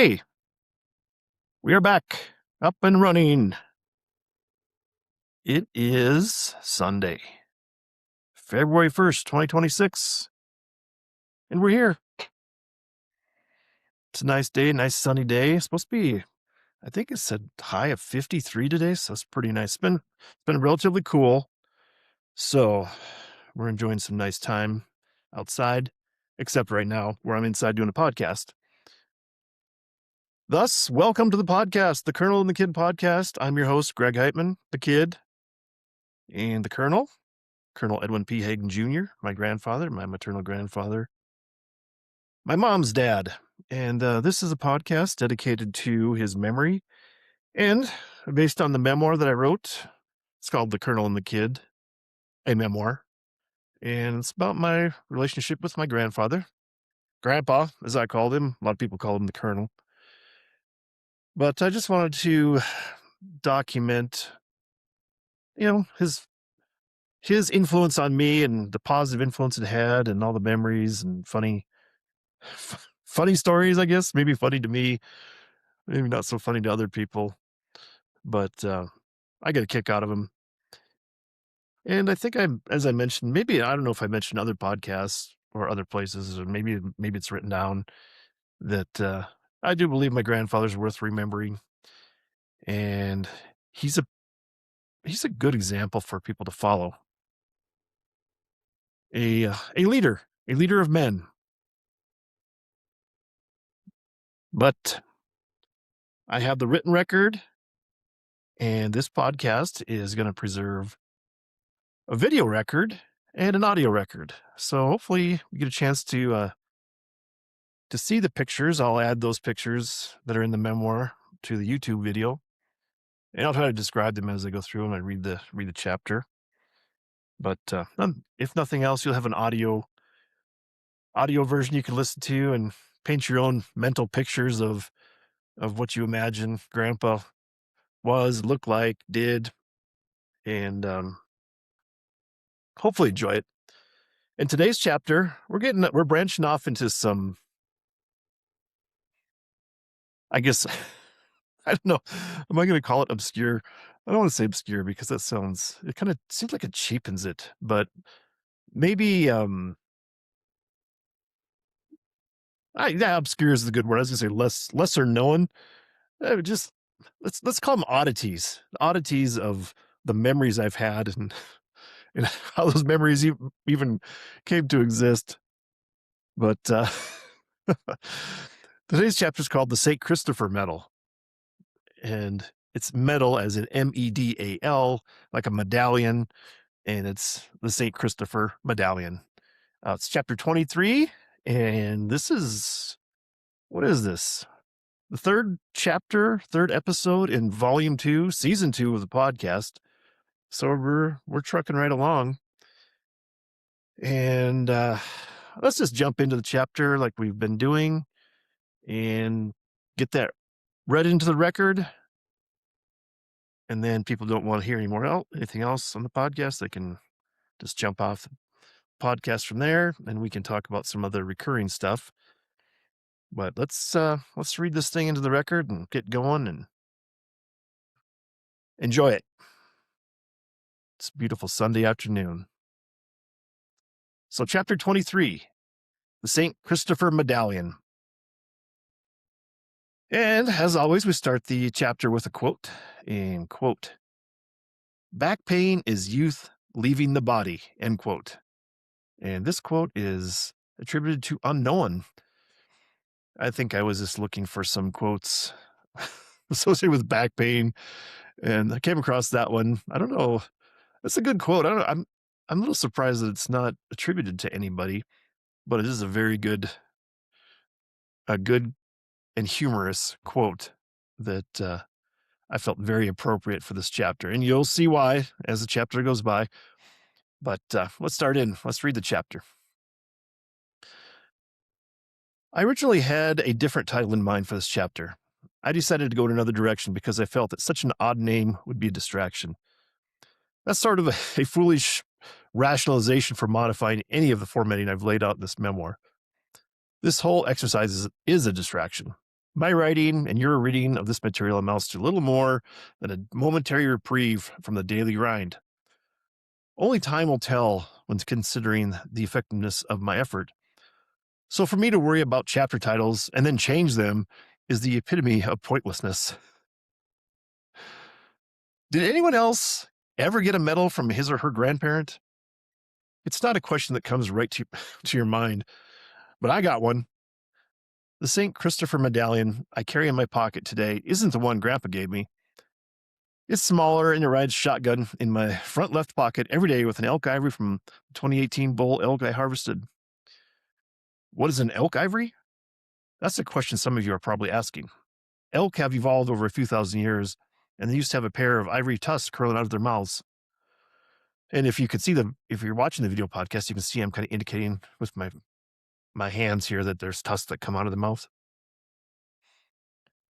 Okay, we are back, up and running. It is Sunday, February 1st, 2026, and we're here. It's a nice day, nice sunny day. It's supposed to be, I think it said high of 53 today, so it's pretty nice. It's been relatively cool, so we're enjoying some nice time outside, except right now where I'm inside doing a podcast. Thus, welcome to the podcast, the Colonel and the Kid podcast. I'm your host, Greg Heitmann, the Kid, and the Colonel Edwin P. Hagen Jr., my grandfather, my maternal grandfather, my mom's dad. And this is a podcast dedicated to his memory and based on the memoir that I wrote. It's called The Colonel and the Kid, a memoir. And it's about my relationship with my grandfather, Grandpa, as I called him. A lot of people call him the Colonel. But I just wanted to document, his influence on me and the positive influence it had and all the memories and funny stories, I guess. Maybe funny to me, maybe not so funny to other people, but I get a kick out of them. And I think as I mentioned, maybe, I don't know if I mentioned other podcasts or other places, or maybe it's written down that I do believe my grandfather's worth remembering. And he's a good example for people to follow. A leader of men. But I have the written record, and this podcast is going to preserve a video record and an audio record. So hopefully you get a chance to see the pictures. I'll add those pictures that are in the memoir to the YouTube video, and I'll try to describe them as I go through and I read the chapter. But if nothing else, you'll have an audio version you can listen to and paint your own mental pictures of what you imagine Grandpa was, looked like, did, and hopefully enjoy it. In today's chapter, we're branching off into some, I guess, I don't know. Am I going to call it obscure? I don't want to say obscure because it kind of seems like it cheapens it, but maybe, obscure is the good word. I was going to say lesser known. Just let's call them oddities of the memories I've had and how those memories even came to exist. But today's chapter is called the St. Christopher Medal. And it's medal as in MEDAL, like a medallion. And it's the St. Christopher Medallion. It's chapter 23. And this is, what is this? The third episode in volume 2, season 2 of the podcast. So we're trucking right along. And let's just jump into the chapter like we've been doing and get that read into the record. And then people don't want to hear anything else on the podcast, they can just jump off the podcast from there, and we can talk about some other recurring stuff. But let's read this thing into the record and get going and enjoy it. It's a beautiful Sunday afternoon. So chapter 23, the St. Christopher Medallion. And as always, we start the chapter with a quote, and quote, "Back pain is youth leaving the body," end quote. And this quote is attributed to Unknown. I think I was just looking for some quotes associated with back pain, and I came across that one. I don't know. It's a good quote. I'm a little surprised that it's not attributed to anybody, but it is a good and humorous quote that I felt very appropriate for this chapter. And you'll see why as the chapter goes by. But let's start in. Let's read the chapter. I originally had a different title in mind for this chapter. I decided to go in another direction because I felt that such an odd name would be a distraction. That's sort of a foolish rationalization for modifying any of the formatting I've laid out in this memoir. This whole exercise is a distraction. My writing and your reading of this material amounts to little more than a momentary reprieve from the daily grind. Only time will tell when considering the effectiveness of my effort. So for me to worry about chapter titles and then change them is the epitome of pointlessness. Did anyone else ever get a medal from his or her grandparent? It's not a question that comes right to, to your mind, but I got one. The St. Christopher medallion I carry in my pocket today isn't the one Grandpa gave me. It's smaller and it rides shotgun in my front left pocket every day with an elk ivory from the 2018 bull elk I harvested. What is an elk ivory? That's a question some of you are probably asking. Elk have evolved over a few thousand years, and they used to have a pair of ivory tusks curling out of their mouths. And if you could see them, if you're watching the video podcast, you can see I'm kind of indicating with my hands here that there's tusks that come out of the mouth.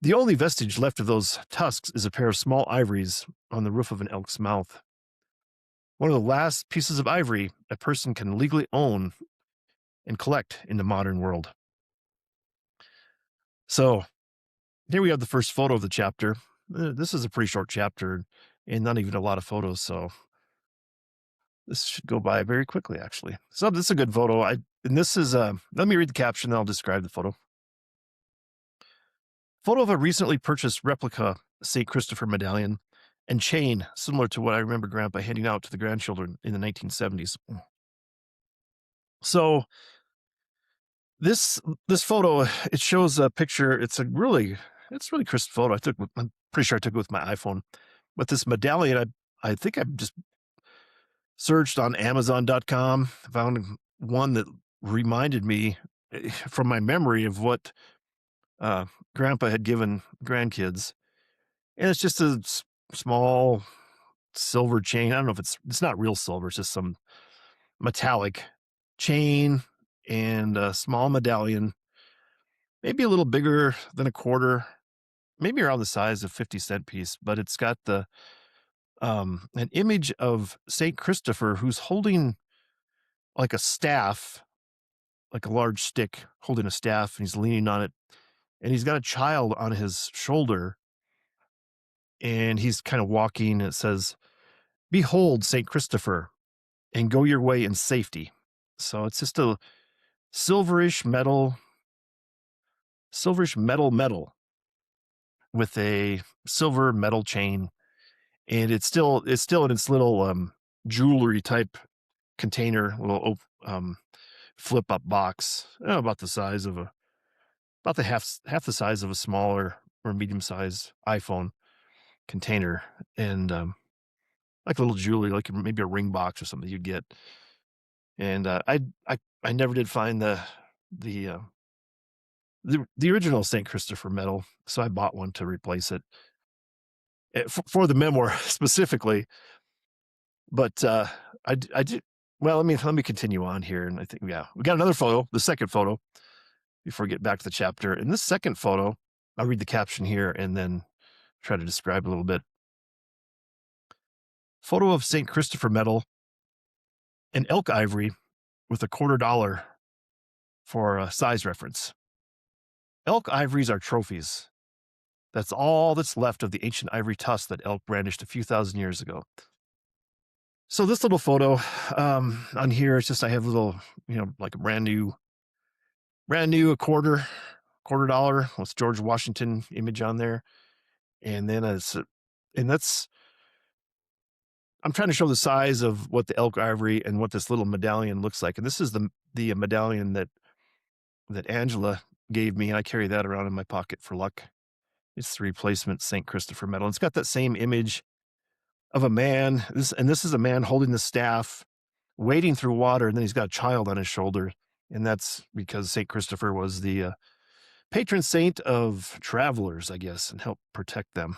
The only vestige left of those tusks is a pair of small ivories on the roof of an elk's mouth. One of the last pieces of ivory a person can legally own and collect in the modern world. So here we have the first photo of the chapter. This is a pretty short chapter and not even a lot of photos, so this should go by very quickly, actually. So this is a good photo. And this is, let me read the caption, then I'll describe the photo. Photo of a recently purchased replica St. Christopher medallion and chain, similar to what I remember Grandpa handing out to the grandchildren in the 1970s. So this photo, it shows a picture. It's really crisp photo. I'm pretty sure I took it with my iPhone. But this medallion, I think I just searched on Amazon.com, found one that reminded me from my memory of what Grandpa had given grandkids. And it's just a small silver chain. I don't know if it's not real silver. It's just some metallic chain and a small medallion, maybe a little bigger than a quarter, maybe around the size of 50-cent piece, but it's got an image of St. Christopher who's holding like a staff, like a large stick holding a staff, and he's leaning on it, and he's got a child on his shoulder, and he's kind of walking. It says, "Behold, St. Christopher, and go your way in safety." So it's just a silverish metal with a silver metal chain, and it's still in its little jewelry type container, little flip up box, about the size of about the half the size of a smaller or medium sized iPhone container, and like a little jewelry, like maybe a ring box or something you'd get. And I never did find the uh, the original St. Christopher medal, so I bought one to replace it for the memoir specifically. But I did well. Let me continue on here, and I think we got another photo, the second photo, before we get back to the chapter. In this second photo, I'll read the caption here and then try to describe a little bit. Photo of St. Christopher medal and elk ivory with a $quarter for a size reference. Elk ivories are trophies. That's all that's left of the ancient ivory tusk that elk brandished a few thousand years ago. So this little photo on here, it's just I have a little, like a brand new a $quarter with George Washington image on there, and then I'm trying to show the size of what the elk ivory and what this little medallion looks like, and this is the medallion that Angela gave me, and I carry that around in my pocket for luck. It's the replacement St. Christopher medal. It's got that same image of a man. This is a man holding the staff, wading through water, and then he's got a child on his shoulder, and that's because St. Christopher was the patron saint of travelers, I guess, and helped protect them.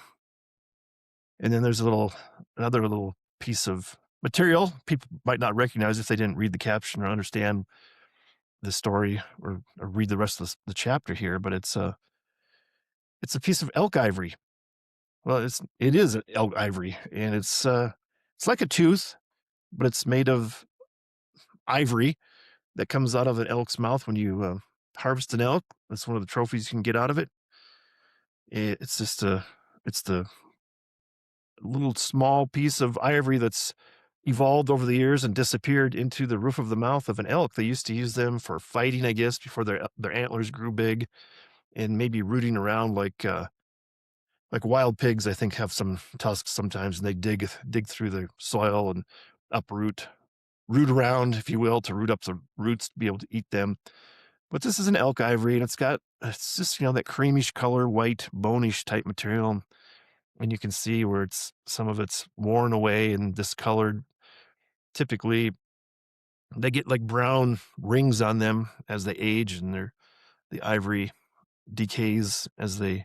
And then there's another little piece of material people might not recognize if they didn't read the caption or understand the story or read the rest of the chapter here, but it's a piece of elk ivory. Well, it is elk ivory, and it's like a tooth, but it's made of ivory that comes out of an elk's mouth when you harvest an elk. That's one of the trophies you can get out of it. It's just it's the little small piece of ivory that's evolved over the years and disappeared into the roof of the mouth of an elk. They used to use them for fighting, I guess, before their antlers grew big, and maybe rooting around like wild pigs. I think have some tusks sometimes, and they dig through the soil and uproot, root around, if you will, to root up the roots to be able to eat them. But this is an elk ivory, and it's just that creamish color, white, bonish type material, and you can see where some of it's worn away and discolored. Typically, they get like brown rings on them as they age, and the ivory decays as the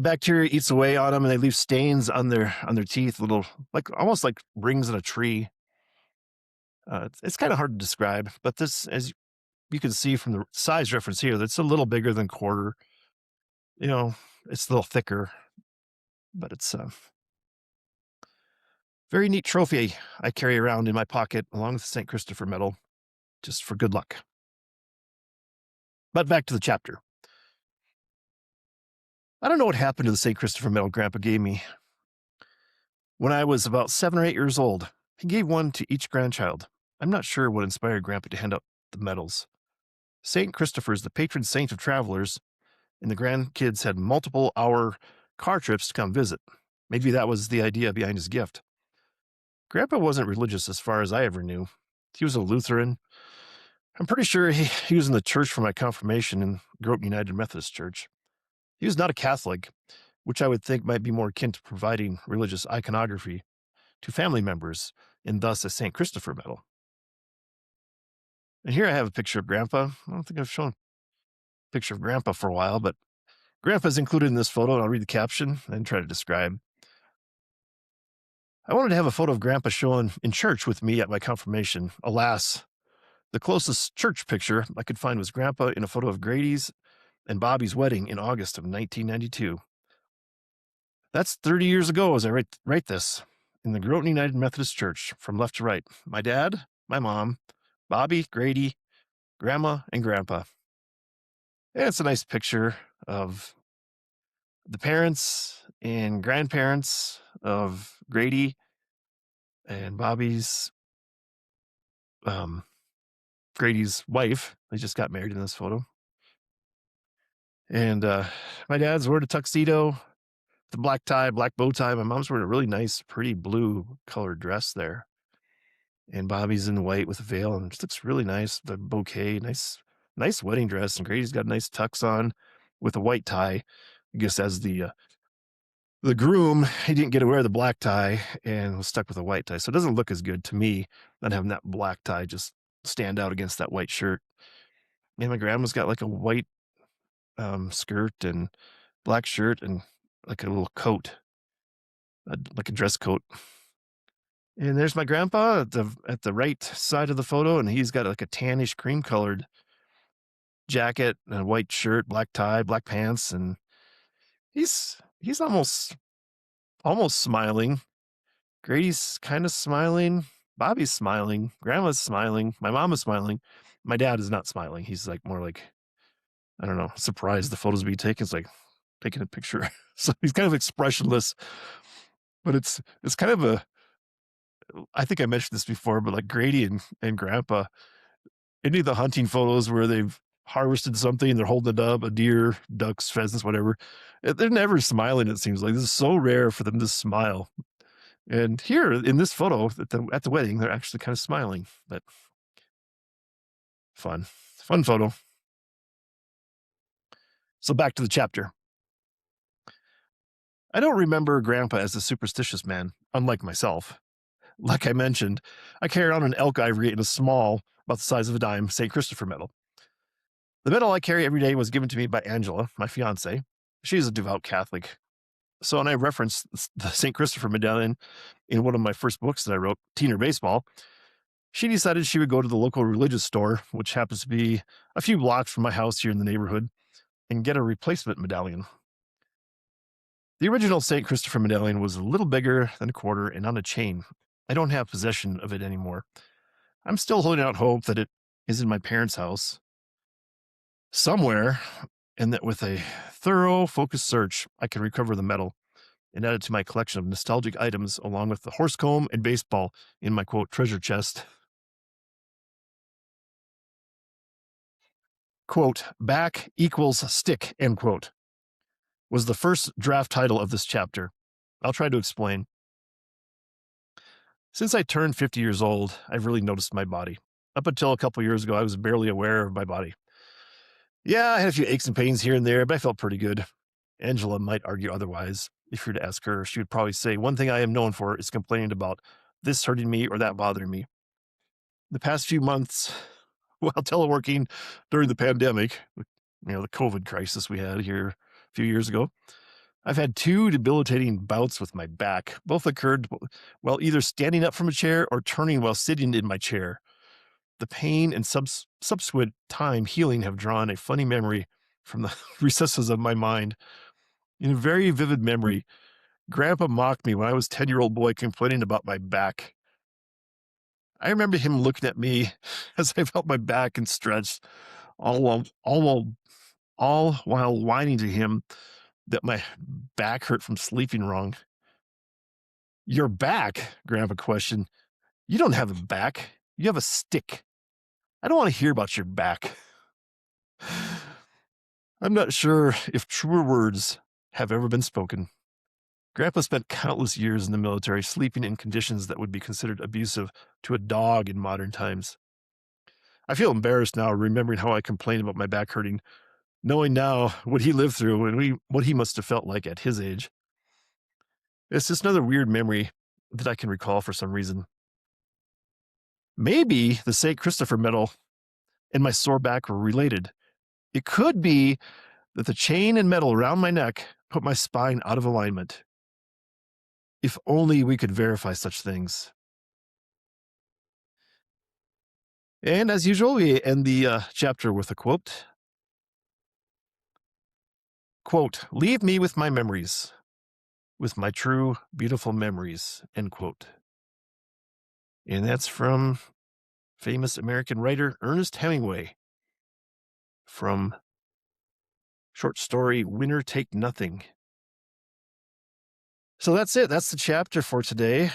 bacteria eats away on them, and they leave stains on their teeth, little like almost like rings in a tree. It's kind of hard to describe, but this, as you can see from the size reference here, that's a little bigger than quarter. You know, it's a little thicker, but it's a very neat trophy I carry around in my pocket along with the St. Christopher medal, just for good luck. But back to the chapter. I don't know what happened to the St. Christopher medal Grandpa gave me. When I was about 7 or 8 years old, he gave one to each grandchild. I'm not sure what inspired Grandpa to hand out the medals. St. Christopher is the patron saint of travelers, and the grandkids had multiple hour car trips to come visit. Maybe that was the idea behind his gift. Grandpa wasn't religious as far as I ever knew. He was a Lutheran. I'm pretty sure he was in the church for my confirmation in Groton United Methodist Church. He was not a Catholic, which I would think might be more akin to providing religious iconography to family members, and thus a St. Christopher medal. And here I have a picture of Grandpa. I don't think I've shown a picture of Grandpa for a while, but Grandpa's included in this photo, and I'll read the caption and try to describe. I wanted to have a photo of Grandpa shown in church with me at my confirmation. Alas, the closest church picture I could find was Grandpa in a photo of Grady's and Bobby's wedding in August of 1992. That's 30 years ago as I write this, in the Groton United Methodist Church, from left to right. My dad, my mom, Bobby, Grady, Grandma, and Grandpa. And it's a nice picture of the parents and grandparents of Grady and Bobby's, Grady's wife. They just got married in this photo. And my dad's wearing a tuxedo, the black tie, black bow tie. My mom's wearing a really nice, pretty blue colored dress there. And Bobby's in white with a veil, and it looks really nice. The bouquet, nice wedding dress. And Grady's got a nice tux on with a white tie. I guess as the groom, he didn't get to wear the black tie and was stuck with a white tie. So it doesn't look as good to me than having that black tie just stand out against that white shirt. And my grandma's got like a white skirt and black shirt and like a little coat, like a dress coat. And there's my grandpa at the right side of the photo, and he's got like a tannish cream colored jacket and a white shirt, black tie, black pants, and he's almost smiling. Grady's kind of smiling. Bobby's smiling. Grandma's smiling. My mom is smiling. My dad is not smiling. He's like more like, I don't know, surprised the photos being taken. It's like taking a picture. So he's kind of expressionless, but it's kind of I think I mentioned this before, but like Grady and Grandpa, any of the hunting photos where they've harvested something, they're holding it up, a deer, ducks, pheasants, whatever. They're never smiling. It seems like this is so rare for them to smile. And here in this photo at the wedding, they're actually kind of smiling, but fun photo. So back to the chapter. I don't remember Grandpa as a superstitious man, unlike myself. Like I mentioned, I carry around an elk ivory in a small, about the size of a dime, St. Christopher medal. The medal I carry every day was given to me by Angela, my fiance. She's a devout Catholic. So when I referenced the St. Christopher medallion in one of my first books that I wrote, Teener Baseball, she decided she would go to the local religious store, which happens to be a few blocks from my house here in the neighborhood, and get a replacement medallion. The original St. Christopher medallion was a little bigger than a quarter and on a chain. I don't have possession of it anymore. I'm still holding out hope that it is in my parents' house somewhere, and that with a thorough, focused search, I can recover the medal and add it to my collection of nostalgic items along with the horse comb and baseball in my, quote, treasure chest. Quote, back equals stick, end quote, was the first draft title of this chapter. I'll try to explain. Since I turned 50 years old, I've really noticed my body. Up until a couple years ago, I was barely aware of my body. Yeah, I had a few aches and pains here and there, but I felt pretty good. Angela might argue otherwise. If you were to ask her, she would probably say, one thing I am known for is complaining about this hurting me or that bothering me. The past few months, while teleworking during the pandemic, the COVID crisis we had here a few years ago, I've had 2 debilitating bouts with my back. Both occurred while either standing up from a chair or turning while sitting in my chair. The pain and subsequent time healing have drawn a funny memory from the recesses of my mind. In a very vivid memory, Grandpa mocked me when I was a 10-year-old boy complaining about my back. I remember him looking at me as I felt my back and stretched, all while whining to him that my back hurt from sleeping wrong. Your back? Grandpa questioned. You don't have a back. You have a stick. I don't want to hear about your back. I'm not sure if truer words have ever been spoken. Grandpa spent countless years in the military sleeping in conditions that would be considered abusive to a dog in modern times. I feel embarrassed now remembering how I complained about my back hurting, knowing now what he lived through and what he must have felt like at his age. It's just another weird memory that I can recall for some reason. Maybe the St. Christopher medal and my sore back were related. It could be that the chain and medal around my neck put my spine out of alignment. If only we could verify such things. And as usual, we end the chapter with a quote. Quote, leave me with my memories, with my true, beautiful memories, end quote. And that's from famous American writer Ernest Hemingway from short story Winner Take Nothing. So that's it. That's the chapter for today.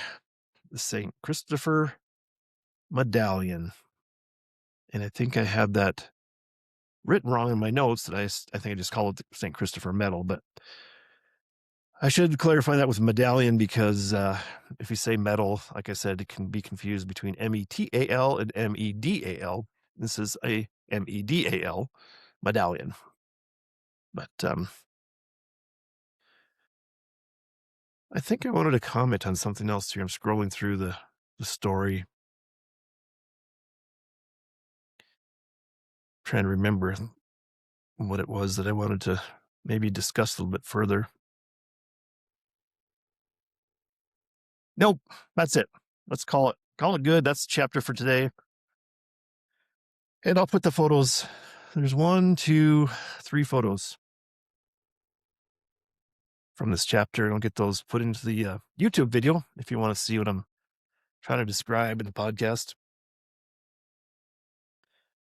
The St. Christopher Medallion. And I think I had that written wrong in my notes that I think I just called it the St. Christopher medal, but I should clarify that with medallion because if you say medal, like I said, it can be confused between METAL and MEDAL. This is a MEDAL medallion. But I think I wanted to comment on something else here. I'm scrolling through the story, trying to remember what it was that I wanted to maybe discuss a little bit further. Nope, that's it. Let's call it good. That's the chapter for today. And I'll put the photos. There's 1, 2, 3 photos from this chapter, and I'll get those put into the YouTube video if you want to see what I'm trying to describe in the podcast.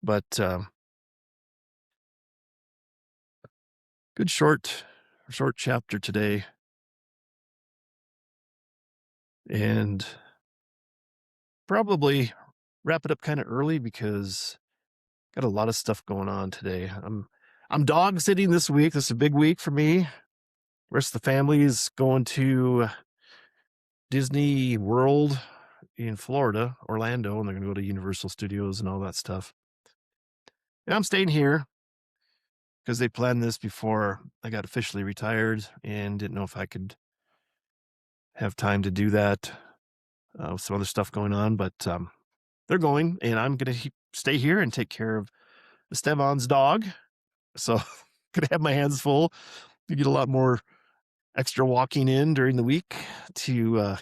But good short chapter today. And probably wrap it up kind of early because got a lot of stuff going on today. I'm dog sitting this week. This is a big week for me. The rest of the family is going to Disney World in Florida, Orlando, and they're going to go to Universal Studios and all that stuff. And I'm staying here because they planned this before I got officially retired and didn't know if I could have time to do that with some other stuff going on. But they're going, and I'm going to stay here and take care of Esteban's dog. So going to have my hands full. You get a lot more extra walking in during the week to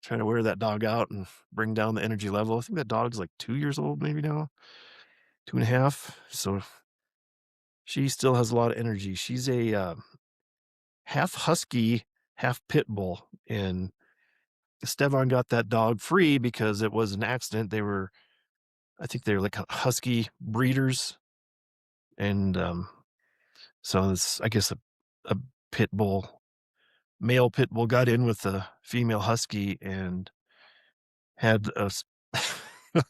try to wear that dog out and bring down the energy level. I think that dog's like 2 years old, maybe now, 2.5. So she still has a lot of energy. She's a half husky, half pit bull. And Esteban got that dog free because it was an accident. I think they were like husky breeders. And So this, I guess, a pit bull, male pit bull got in with a female husky and had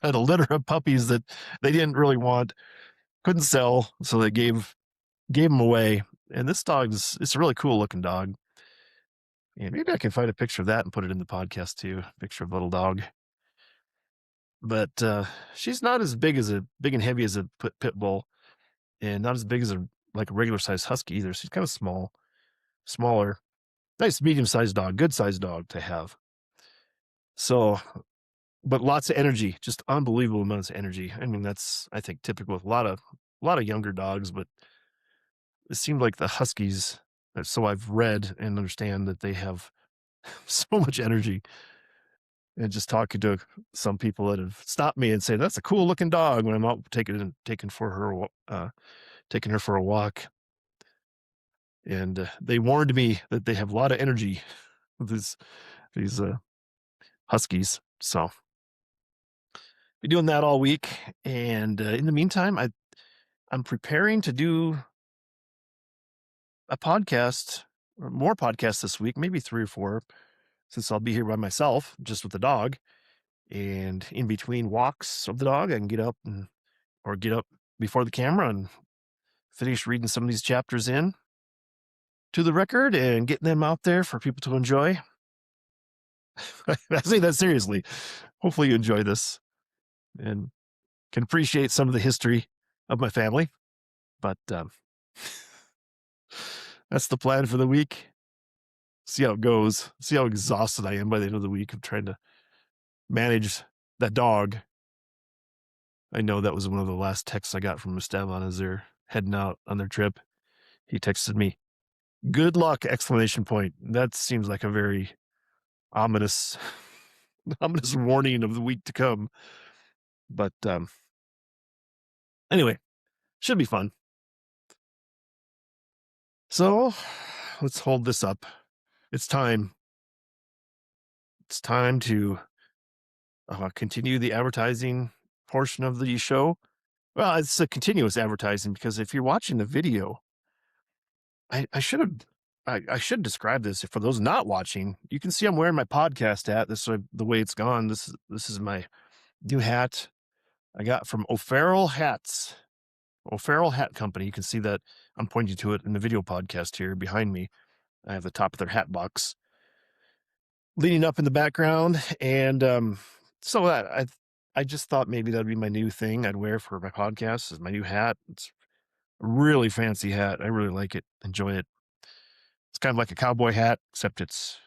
had a litter of puppies that they didn't really want, couldn't sell, so they gave them away. And this dog's it's a really cool looking dog. And maybe I can find a picture of that and put it in the podcast too. Picture of a little dog. But she's not as big and heavy as a pit bull, and not as big as like a regular sized husky either. She's kind of smaller, nice medium sized dog, good sized dog to have. So, but lots of energy, just unbelievable amounts of energy. I mean, that's I think typical with a lot of younger dogs, but it seemed like the huskies. So I've read and understand that they have so much energy. And just talking to some people that have stopped me and said that's a cool looking dog when I'm out taking her for a walk. And they warned me that they have a lot of energy, these huskies. So be doing that all week. And in the meantime, I'm preparing to do a podcast or more podcasts this week, maybe 3 or 4, since I'll be here by myself, just with the dog. And in between walks of the dog, I can get up before the camera and finish reading some of these chapters in to the record and getting them out there for people to enjoy. I say that seriously. Hopefully you enjoy this and can appreciate some of the history of my family. But that's the plan for the week. See how it goes. See how exhausted I am by the end of the week of trying to manage that dog. I know that was one of the last texts I got from Esteban as they're heading out on their trip. He texted me, "Good luck!" Exclamation point. That seems like a very ominous, ominous warning of the week to come. But anyway, should be fun. So let's hold this up. It's time. It's time to continue the advertising portion of the show. Well, it's a continuous advertising because if you're watching the video, I should have. I should describe this for those not watching. You can see I'm wearing my podcast hat. This is the way it's gone. This is my new hat I got from O'Farrell Hats. O'Farrell Hat Company. You can see that I'm pointing to it in the video podcast here behind me. I have the top of their hat box leaning up in the background. And so I just thought maybe that'd be my new thing I'd wear for my podcast is my new hat. It's a really fancy hat. I really like it. Enjoy it. It's kind of like a cowboy hat, except it's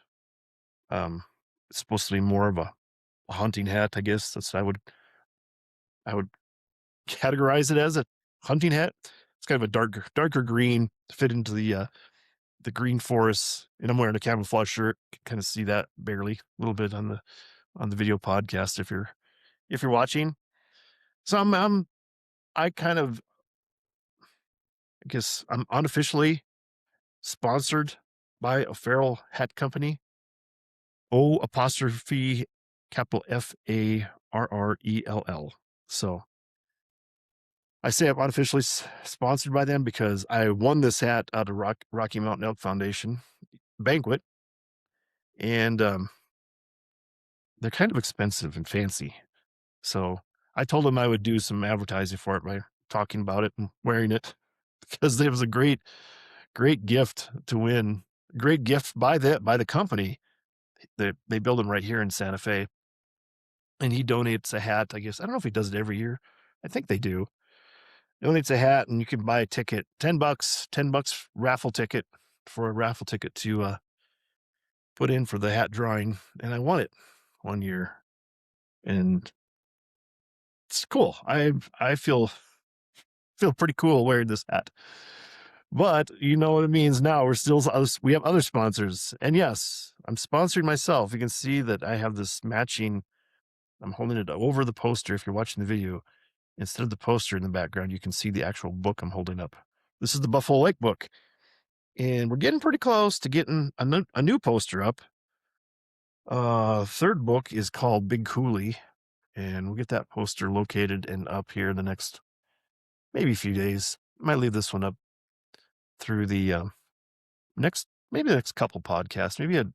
supposed to be more of a hunting hat, I guess. That's I would categorize it as a hunting hat. It's kind of a darker green to fit into the green forest, and I'm wearing a camouflage shirt. Kind of see that barely a little bit on the video podcast if you're watching. So I kind of I guess I'm unofficially sponsored by a Farrell Hat Company. O apostrophe capital FARRELL. So I say I'm unofficially sponsored by them because I won this hat out of Rocky Mountain Elk Foundation banquet, and they're kind of expensive and fancy. So I told them I would do some advertising for it by talking about it and wearing it because it was a great gift to win. Great gift by the company. They build them right here in Santa Fe, and he donates a hat. I guess I don't know if he does it every year. I think they do. Donates a hat, and you can buy a ticket, $10 raffle ticket for a raffle ticket to put in for the hat drawing, and I won it one year, and it's cool. I feel pretty cool wearing this hat. But you know what it means now. We have other sponsors. And yes, I'm sponsoring myself. You can see that I have this matching, I'm holding it over the poster. If you're watching the video, instead of the poster in the background, you can see the actual book I'm holding up. This is the Buffalo Lake book. And we're getting pretty close to getting a new poster up. Third book is called Big Coulee. And we'll get that poster located and up here in the next maybe a few days. Might leave this one up through the maybe the next couple podcasts, maybe at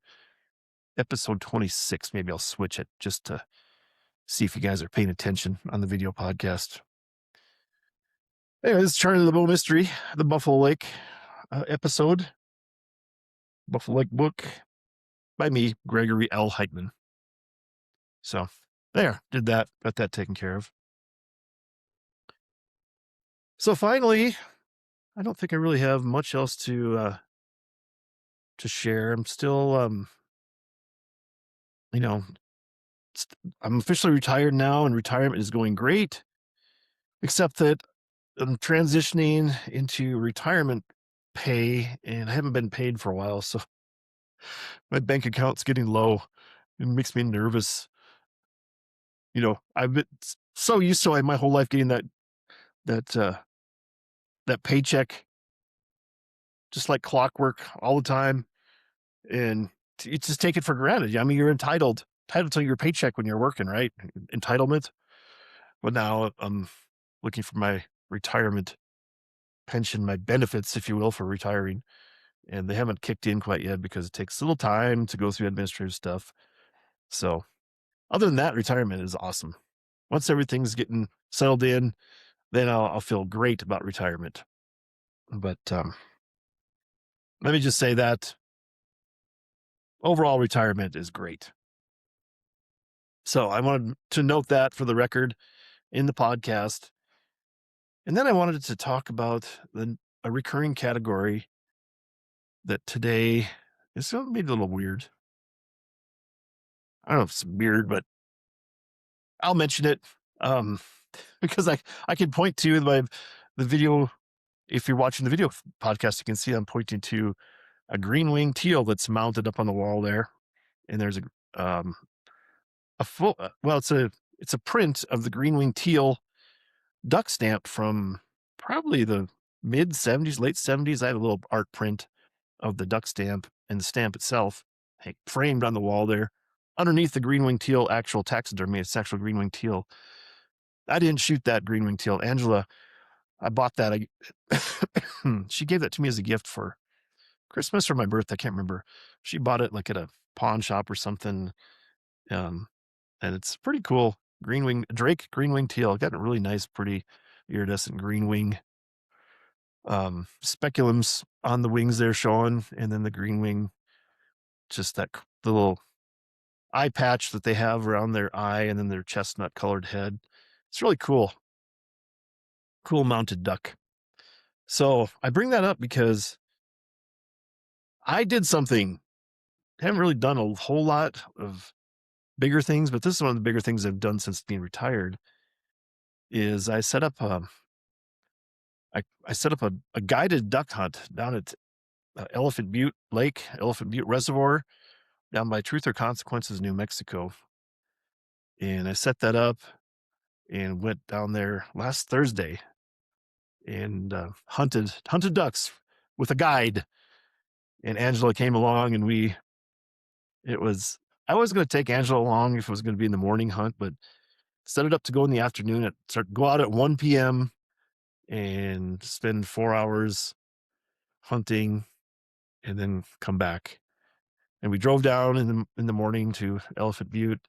episode 26, maybe I'll switch it just to see if you guys are paying attention on the video podcast. Anyway, this is Charlie the Bow Mystery, the Buffalo Lake episode, Buffalo Lake book by me, Gregory L. Heitmann. So there, did that, got that taken care of. So finally, I don't think I really have much else to share. I'm still, I'm officially retired now, and retirement is going great, except that I'm transitioning into retirement pay, and I haven't been paid for a while, so my bank account's getting low. It makes me nervous. I've been so used to my whole life getting that paycheck just like clockwork all the time, and you just take it for granted. I mean, you're entitled to your paycheck when you're working, right? Entitlement. But now I'm looking for my retirement pension, my benefits, if you will, for retiring, and they haven't kicked in quite yet because it takes a little time to go through administrative stuff. So other than that, retirement is awesome. Once everything's getting settled in, then I'll feel great about retirement. But let me just say that overall retirement is great. So I wanted to note that for the record in the podcast. And then I wanted to talk about a recurring category that today is maybe a little weird. I don't know if it's weird, but I'll mention it because I can point to the video. If you're watching the video podcast, you can see I'm pointing to a green-winged teal that's mounted up on the wall there, and there's it's a print of the green-winged teal duck stamp from probably the mid 70s, late 70s. I have a little art print of the duck stamp and the stamp itself framed on the wall there. Underneath the green-winged teal actual taxidermy, it's actual green-winged teal. I didn't shoot that green-winged teal. Angela, I bought that. She gave that to me as a gift for Christmas or my birthday. I can't remember. She bought it like at a pawn shop or something. And it's pretty cool. Drake green-winged teal. Got a really nice, pretty iridescent green wing. Speculums on the wings there showing, and then the green wing, just the little eye patch that they have around their eye, and then their chestnut colored head. It's really cool. Cool mounted duck. So I bring that up because I did something. I haven't really done a whole lot of bigger things, but this is one of the bigger things I've done since being retired. Is I set up a guided duck hunt down at Elephant Butte Lake, Elephant Butte Reservoir, down by Truth or Consequences, New Mexico. And I set that up and went down there last Thursday and hunted ducks with a guide. And Angela came along, and I was going to take Angela along if it was going to be in the morning hunt, but set it up to go in the afternoon go out at 1 p.m. and spend 4 hours hunting and then come back. And we drove down in the morning to Elephant Butte,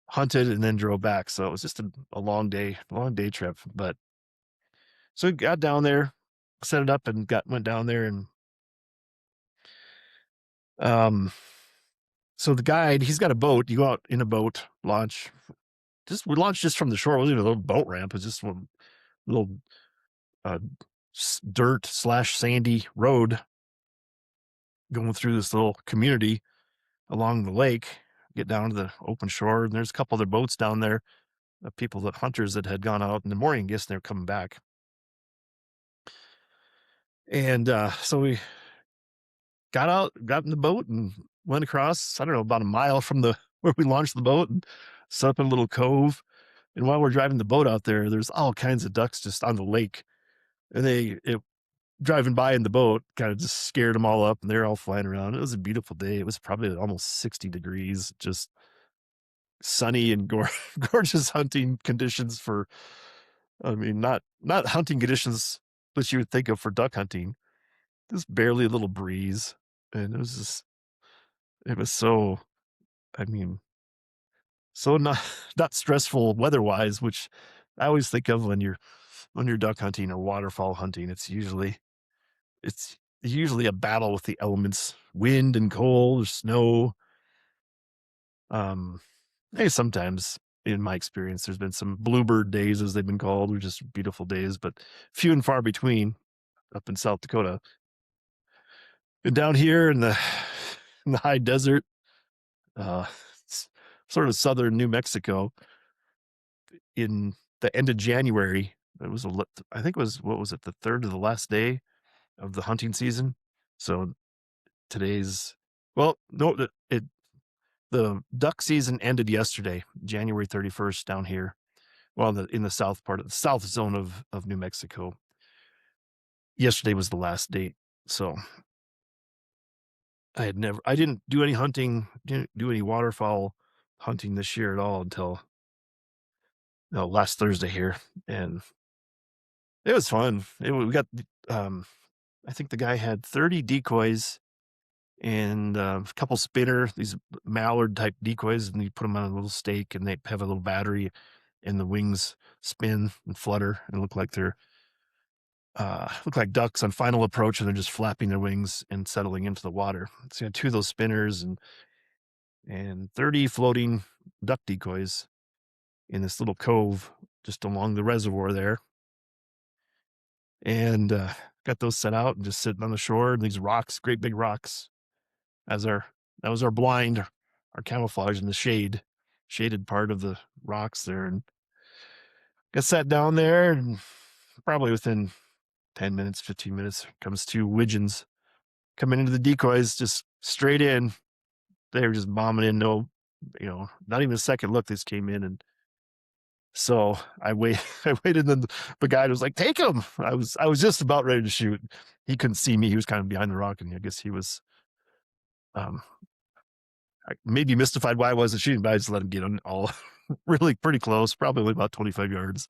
hunted, and then drove back. So it was just a long day trip. But so we got down there, set it up, and went down there, and so the guide, he's got a boat. You go out in a boat, launch. We launched just from the shore. It wasn't even a little boat ramp. It was just one little dirt/sandy road going through this little community along the lake, get down to the open shore. And there's a couple other boats down there, hunters that had gone out in the morning. I guess they're coming back. And so we got in the boat and went across, I don't know, about a mile from where we launched the boat, and set up in a little cove. And while we're driving the boat out there, there's all kinds of ducks just on the lake. And driving by in the boat kind of just scared them all up, and they're all flying around. It was a beautiful day. It was probably almost 60 degrees, just sunny and gorgeous hunting conditions not hunting conditions that you would think of for duck hunting. just barely a little breeze, and it was so, I mean, so not not stressful weather-wise, which I always think of when you're duck hunting or waterfowl hunting. It's usually a battle with the elements, wind and cold or snow. Um, Hey, sometimes in my experience, there's been some bluebird days, as they've been called, which is beautiful days, but few and far between up in South Dakota. And down here in the in the high desert, uh, s- sort of southern New Mexico, in the end of January, it was I think it was, what was it, the third to the last day of the hunting season. So today's, well, no, the duck season ended yesterday, January 31st down here. Well, in the south part of the south zone of New Mexico. Yesterday was the last date. So I didn't do any hunting, didn't do any waterfowl hunting this year at all until, no, last Thursday here. And it was fun. We got, um, I think the guy had 30 decoys and a couple spinner, these mallard type decoys, and you put them on a little stake and they have a little battery and the wings spin and flutter and look like ducks on final approach, and they're just flapping their wings and settling into the water. So you had two of those spinners and 30 floating duck decoys in this little cove just along the reservoir there. And got those set out and just sitting on the shore. And these rocks, great big rocks, as our that was our blind, our camouflage in the shaded part of the rocks there. And got sat down there, and probably within 10 minutes, 15 minutes, comes two widgeons coming into the decoys, just straight in. They were just bombing in, no, not even a second look. They just came in, and so I waited, and then the guy was like, "Take him!" I was just about ready to shoot. He couldn't see me. He was kind of behind the rock, and I guess he was um, maybe mystified why I wasn't shooting, but I just let him get on all really pretty close, probably only about 25 yards.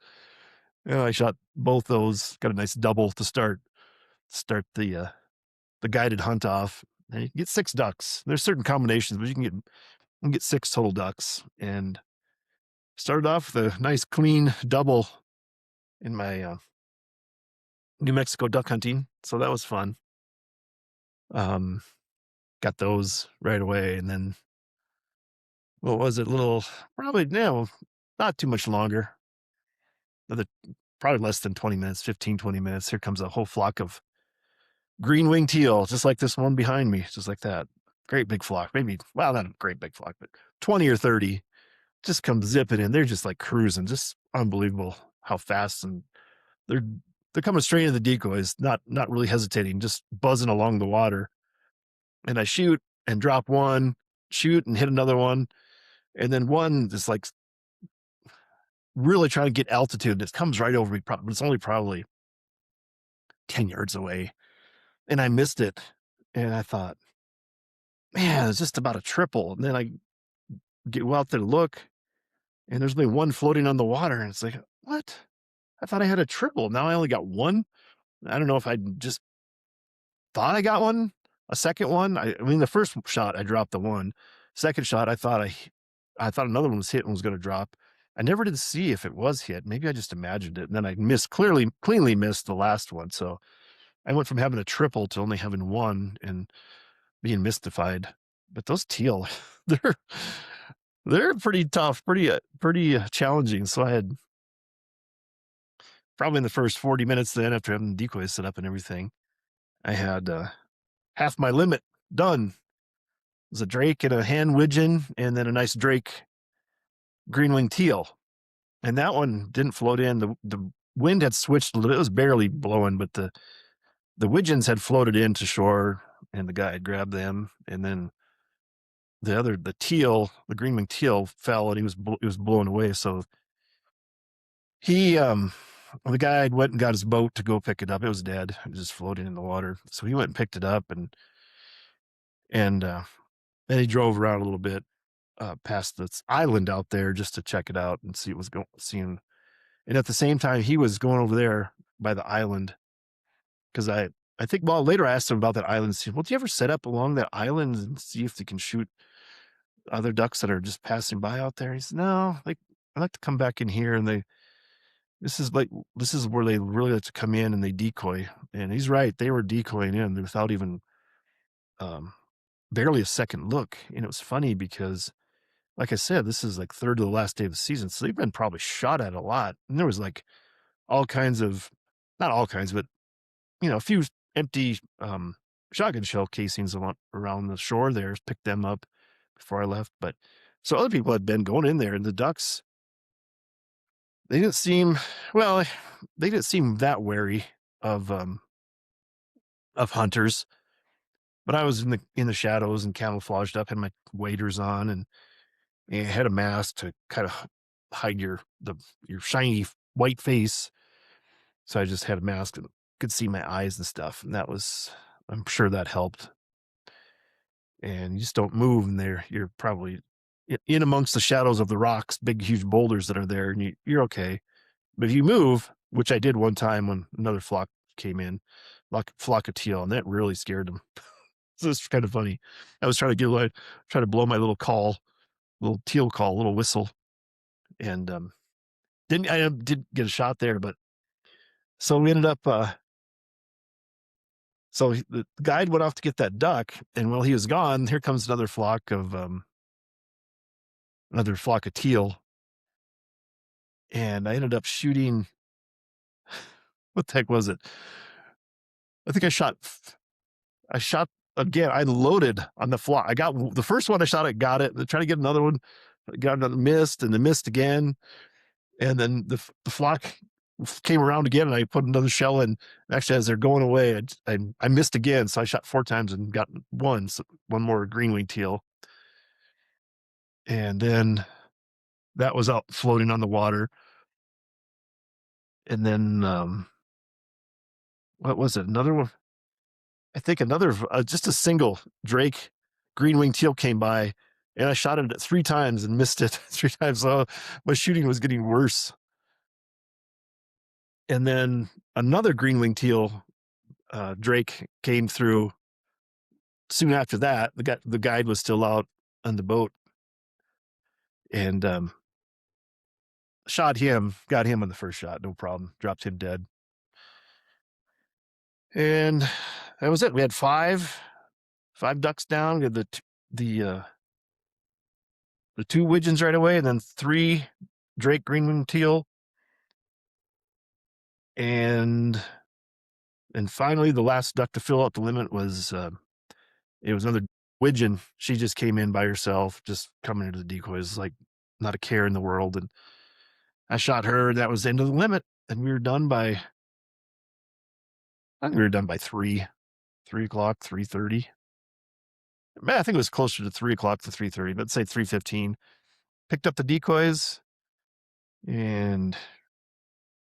And I shot both those. Got a nice double to start the guided hunt off. And you can get 6 ducks. There's certain combinations, but you can get 6 total ducks. And started off with a nice clean double in my New Mexico duck hunting. So that was fun. Um, got those right away. And then what was it? Little, probably, no, not too much longer. Another, probably less than 20 minutes, 15, 20 minutes. Here comes a whole flock of green winged teal, just like this one behind me, just like that. Great big flock. Maybe, well, not a great big flock, but 20 or 30 just come zipping in. They're just like cruising, just unbelievable how fast, and they're they're coming straight into the decoys, not really hesitating, just buzzing along the water. And I shoot and drop one, shoot and hit another one, and then one just like really trying to get altitude. It comes right over me, but it's only probably 10 yards away, and I missed it. And I thought, man, it's just about a triple. And then I get out there to look, and there's only one floating on the water, and it's like, what? I thought I had a triple. Now I only got one. I don't know if I just thought I got one, a second one. I mean, the first shot I dropped the one. Second shot, I thought another one was hit and was going to drop. I never did see if it was hit. Maybe I just imagined it, and then I cleanly missed the last one. So I went from having a triple to only having one and being mystified. But those teal, they're they're pretty tough, pretty challenging. So I had probably in the first 40 minutes, then after having the decoys set up and everything, I had half my limit done. It was a drake and a hand widgeon, and then a nice drake green winged teal. And that one didn't float in. The wind had switched a little. It was barely blowing, but the widgeons had floated into shore, and the guy had grabbed them. And then the teal, the green winged teal, fell, and he was blown away. So he the guy went and got his boat to go pick it up. It was dead. It was just floating in the water. So he went and picked it up, and then he drove around a little bit past this island out there just to check it out and see what was seeing. And at the same time, he was going over there by the island because I think, well, later I asked him about that island. See, well, do you ever set up along that island and see if they can shoot other ducks that are just passing by out there? He said, no, like I like to come back in here and this is like, this is where they really like to come in and they decoy. And he's right. They were decoying in without even, um, barely a second look. And it was funny because, like I said, this is like third to the last day of the season. So they've been probably shot at a lot. And there was like all kinds of, not all kinds, but a few empty shotgun shell casings around the shore there, picked them up before I left. But so other people had been going in there, and the ducks, they didn't seem, well, they didn't seem that wary of hunters. But I was in the shadows and camouflaged up, had my waders on, and had a mask to kind of hide your shiny white face. So I just had a mask and could see my eyes and stuff, and I'm sure that helped. And you just don't move in there. You're probably in amongst the shadows of the rocks, big, huge boulders that are there, and you're okay. But if you move, which I did one time when another flock came in, flock of teal, and that really scared them. So it's kind of funny. I was trying to blow my little teal call, little whistle, and did get a shot there, but so we ended up. So the guide went off to get that duck, and while he was gone, here comes another flock of teal, and I ended up shooting. What the heck was it? I think I shot again. I loaded on the flock. I got the first one I shot at, got it. Trying to get another one, got another missed, and then missed again. And then the flock came around again, and I put another shell in. Actually, as they're going away, I missed again. So I shot 4 times and got one more green-winged teal. And then that was out floating on the water. And then, what was it? Another one. I think just a single Drake green-winged teal came by, and I shot it 3 times and missed it 3 times. So my shooting was getting worse. And then another green-winged teal, Drake came through soon after that. The guide was still out on the boat, and shot him, got him on the first shot, no problem, dropped him dead. And that was it. We had five ducks down. We had the 2 widgeons right away, and then 3 Drake green-winged teal, and finally the last duck to fill out the limit was it was another widgeon. She just came in by herself, just coming into the decoys, like not a care in the world. And I shot her, and that was the end of the limit. And we were done by, I think we were done by 3 o'clock, 3:30. Man, I think it was closer to 3 o'clock to 3:30, but say 3:15. Picked up the decoys, and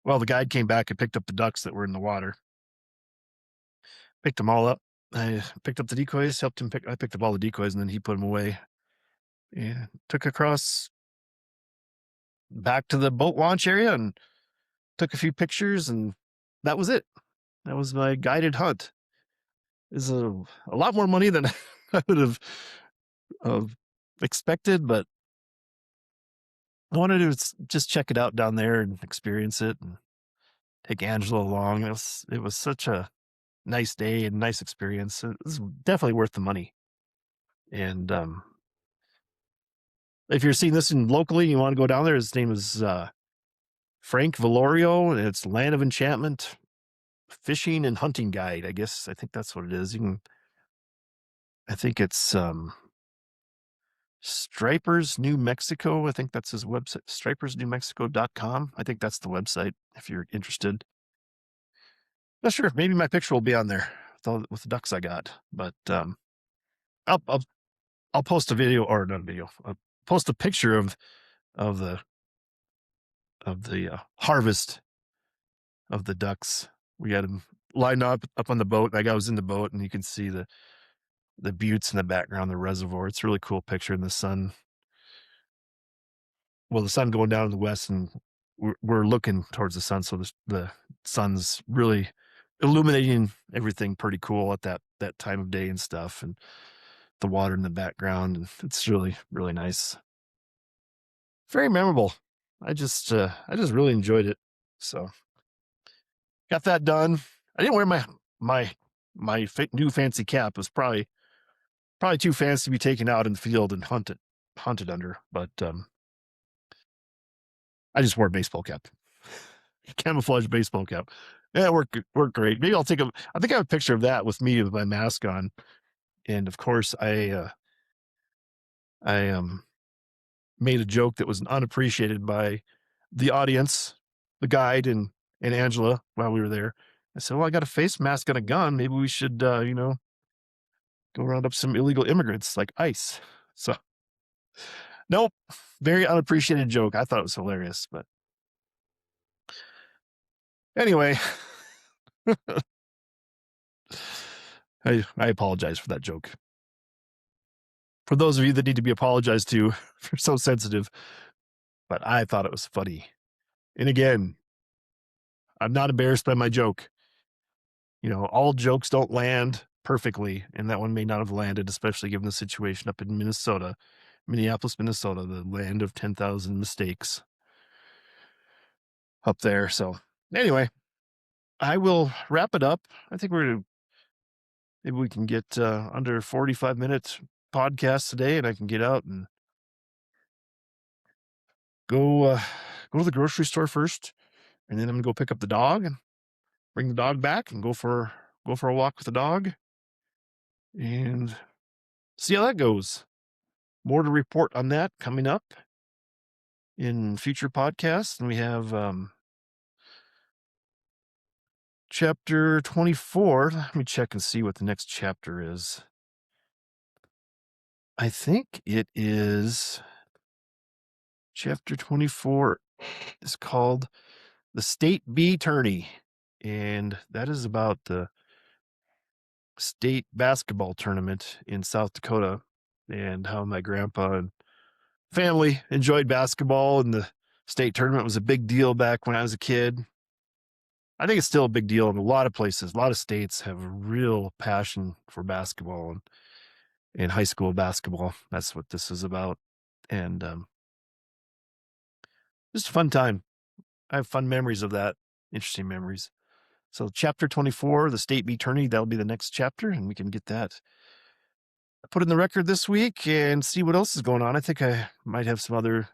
well, the guide came back and picked up the ducks that were in the water. Picked them all up. I picked up the decoys, helped him I picked up all the decoys, and then he put them away. And took across back to the boat launch area and took a few pictures, and that was it. That was my guided hunt. Is a lot more money than I would have expected, but I wanted to just check it out down there and experience it and take Angela along. It was such a nice day and nice experience. It was definitely worth the money. And if you're seeing this locally, you want to go down there, his name is Frank Valorio, and it's Land of Enchantment Fishing and Hunting Guide. I think that's what it is. I think it's Stripers New Mexico. I think that's his website, stripersnewmexico.com. I think that's the website if you're interested. Not sure. Maybe my picture will be on there with the ducks I got, but I'll post a video, or not a video. I'll post a picture of the harvest of the ducks. We had them lined up on the boat. Like I was in the boat, and you can see the buttes in the background, the reservoir. It's a really cool picture in the sun. Well, the sun going down in the west, and we're looking towards the sun, so the sun's really illuminating everything pretty cool at that time of day and stuff, and the water in the background, and it's really, really nice. Very memorable. I just really enjoyed it. So got that done. I didn't wear my new fancy cap. It was probably too fancy to be taken out in the field and hunted under, but I just wore a baseball cap, camouflage baseball cap. Yeah, it worked great. Maybe I'll take I think I have a picture of that with me with my mask on, and of course I made a joke that was unappreciated by the audience, the guide, and Angela while we were there. I said, "Well, I got a face mask and a gun. Maybe we should, go round up some illegal immigrants like ICE." So, nope, very unappreciated joke. I thought it was hilarious, but anyway, I apologize for that joke. For those of you that need to be apologized to for so sensitive, but I thought it was funny. And again, I'm not embarrassed by my joke. All jokes don't land perfectly, and that one may not have landed, especially given the situation up in Minneapolis, Minnesota, the land of 10,000 mistakes up there. So anyway, I will wrap it up. I think maybe we can get under 45-minute podcast today, and I can get out and go to the grocery store first, and then I'm gonna go pick up the dog and bring the dog back and go for a walk with the dog and see how that goes. More to report on that coming up in future podcasts. And we have chapter 24. Let me check and see what the next chapter is. I think it is chapter 24 is called The State Bee Tourney. And that is about the state basketball tournament in South Dakota and how my grandpa and family enjoyed basketball, and the state tournament was a big deal back when I was a kid. I think it's still a big deal in a lot of places. A lot of states have a real passion for basketball and high school basketball. That's what this is about. And just a fun time. I have fun memories of that, interesting memories. So chapter 24, the state bee tourney, that'll be the next chapter, and we can get that put in the record this week and see what else is going on. I think I might have some other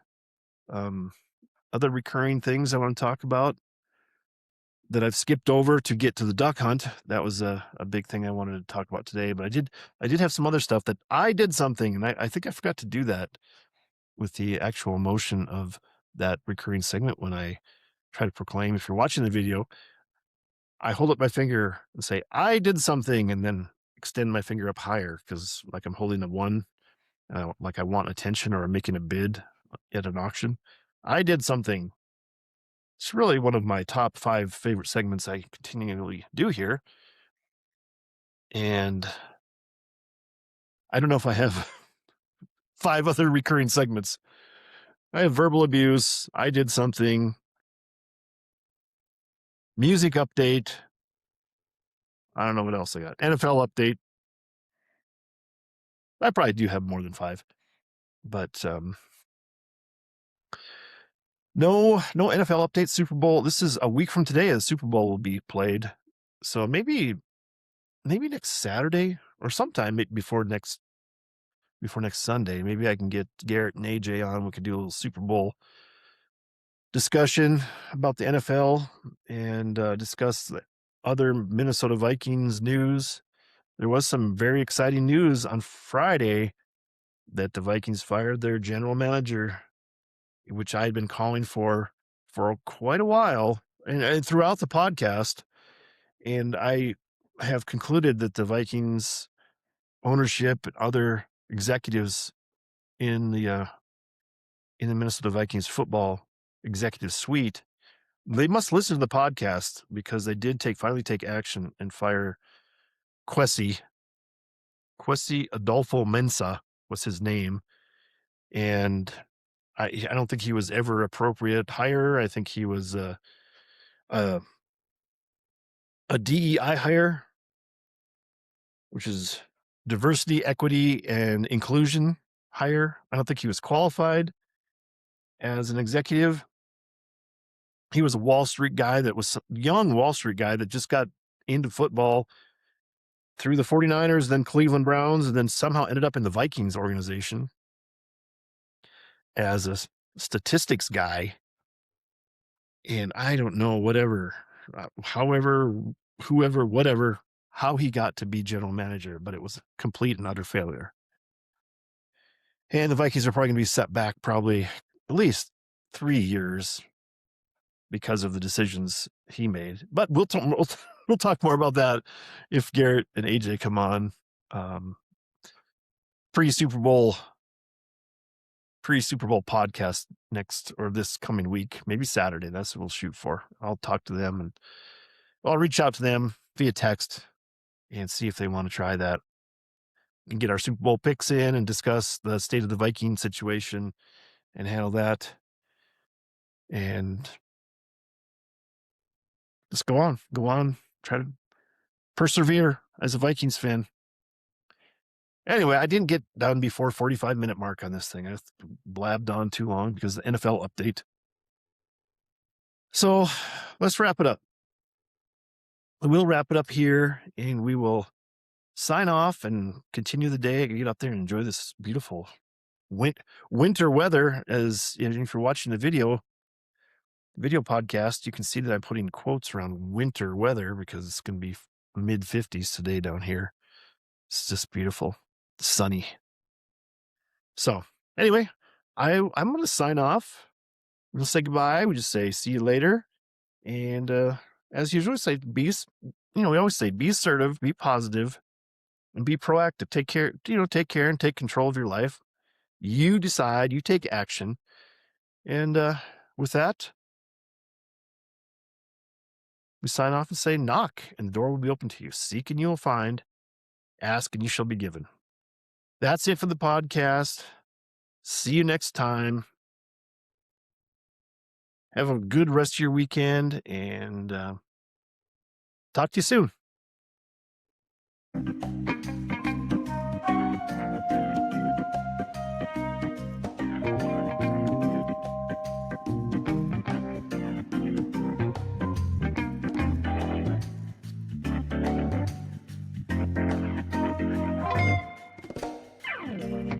recurring things I want to talk about that I've skipped over to get to the duck hunt. That was a big thing I wanted to talk about today, but I did have some other stuff that I did something, and I think I forgot to do that with the actual motion of that recurring segment when I try to proclaim. If you're watching the video, I hold up my finger and say, "I did something," and then extend my finger up higher because like I'm holding a one, like I want attention or I'm making a bid at an auction. I did something. It's really one of my top 5 favorite segments I continually do here. And I don't know if I have 5 other recurring segments. I have verbal abuse. I did something. Music update. I don't know what else I got. NFL update. I probably do have more than 5, but no NFL update. Super Bowl. This is a week from today. The Super Bowl will be played. So maybe next Saturday or sometime before next Sunday, maybe I can get Garrett and AJ on. We could do a little Super Bowl discussion about the NFL and discuss the other Minnesota Vikings news. There was some very exciting news on Friday that the Vikings fired their general manager, which I had been calling for quite a while and throughout the podcast. And I have concluded that the Vikings ownership and other executives in the Minnesota Vikings football executive suite, they must listen to the podcast because they did finally take action and fire Quessy Adolfo Mensa was his name. And I don't think he was ever appropriate hire. I think he was a DEI hire, which is diversity, equity, and inclusion hire. I don't think he was qualified as an executive. He was a Wall Street guy that was young Wall Street guy that just got into football through the 49ers, then Cleveland Browns, and then somehow ended up in the Vikings organization as a statistics guy. And I don't know, whatever, however, whoever, whatever, how he got to be general manager, but it was a complete and utter failure. And the Vikings are probably going to be set back probably at least 3 years because of the decisions he made. But we'll talk more about that if Garrett and AJ come on. Pre-Super Bowl podcast next or this coming week, maybe Saturday. That's what we'll shoot for. I'll talk to them and I'll reach out to them via text and see if they want to try that and get our Super Bowl picks in and discuss the state of the Viking situation and handle that. And just go on, try to persevere as a Vikings fan. Anyway, I didn't get done before 45-minute mark on this thing. I blabbed on too long because of the NFL update. So let's wrap it up. We'll wrap it up here and we will sign off and continue the day. Get out there and enjoy this beautiful winter weather. As if you're watching the video podcast, you can see that I'm putting quotes around winter weather because it's going to be mid 50s today down here. It's just beautiful, sunny. So anyway, I'm going to sign off. We'll say goodbye. We just say see you later. And as usual, we always say be assertive, be positive, and be proactive. Take care and take control of your life. You decide, you take action. And with that, we sign off and say knock, and the door will be open to you. Seek and you will find. Ask and you shall be given. That's it for the podcast. See you next time. Have a good rest of your weekend, and talk to you soon.